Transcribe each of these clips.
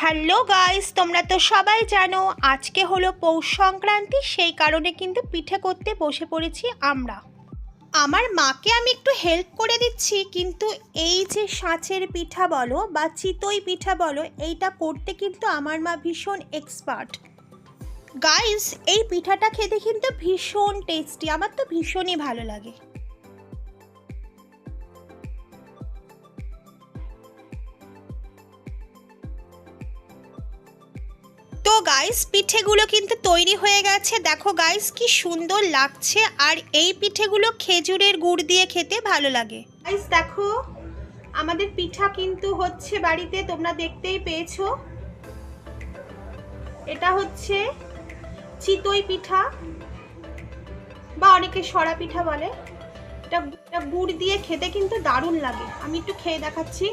Hello guys, তোমরা তো সবাই জানো আজকে হলো পৌষ সংক্রান্তি। সেই কারণে কিন্তু পিঠে করতে বসে পড়েছি আমরা। আমার মাকে আমি একটু হেল্প করে দিচ্ছি, কিন্তু এই যে সাঁচের পিঠা বলো বা চিতই পিঠা বলো, এইটা করতে কিন্তু আমার মা ভীষণ এক্সপার্ট। গাইস, এই পিঠাটা খেতে কিন্তু ভীষণ টেস্টি, আমার তো ভীষণই ভালো লাগে। তো গাইস, পিঠেগুলো কিন্তু তৈরি হয়ে গেছে। দেখো গাইস, কি সুন্দর লাগছে। আর এই পিঠেগুলো খেজুরের গুড় দিয়ে খেতে ভালো লাগে। গাইস দেখো, আমাদের পিঠা কিন্তু হচ্ছে বাড়িতে, তোমরা দেখতেই পেয়েছো। এটা হচ্ছে চিতই পিঠা বা অনেকে সরা পিঠা বলে। এটা গুড় দিয়ে খেতে কিন্তু দারুণ লাগে। আমি একটু খেয়ে দেখাচ্ছি।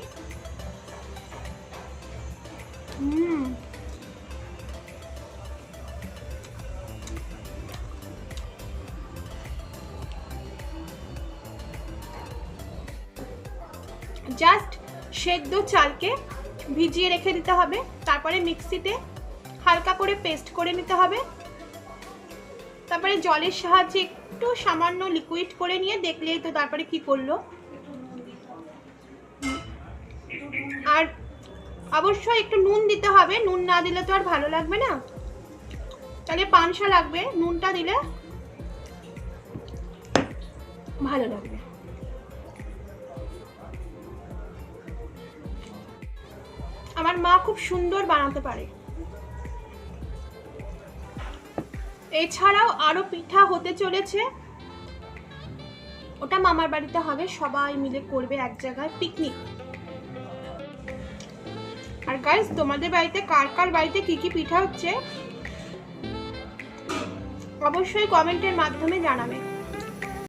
জাস্ট সেদ্ধ চালকে ভিজিয়ে রেখে দিতে হবে, তারপরে মিক্সিতে হালকা করে পেস্ট করে নিতে হবে, তারপরে জলের সাহায্যে একটু সামান্য লিকুইড করে নিয়ে দেখলেই তো তারপরে কি করলো। আর অবশ্যই একটু নুন দিতে হবে, নুন না দিলে তো আর ভালো লাগবে না, তাহলে পানসা লাগবে। নুনটা দিলে ভালো লাগবে। আমার মা খুব সুন্দর বানাতে পারে। এছাড়াও আরো পিঠা হতে চলেছে, ওটা মামার বাড়িতে হবে, সবাই মিলে করবে এক জায়গায় পিকনিক। আর গাইস, তোমাদের বাড়িতে কার কার বাড়িতে কি কি পিঠা হচ্ছে অবশ্যই কমেন্টের মাধ্যমে জানাবে।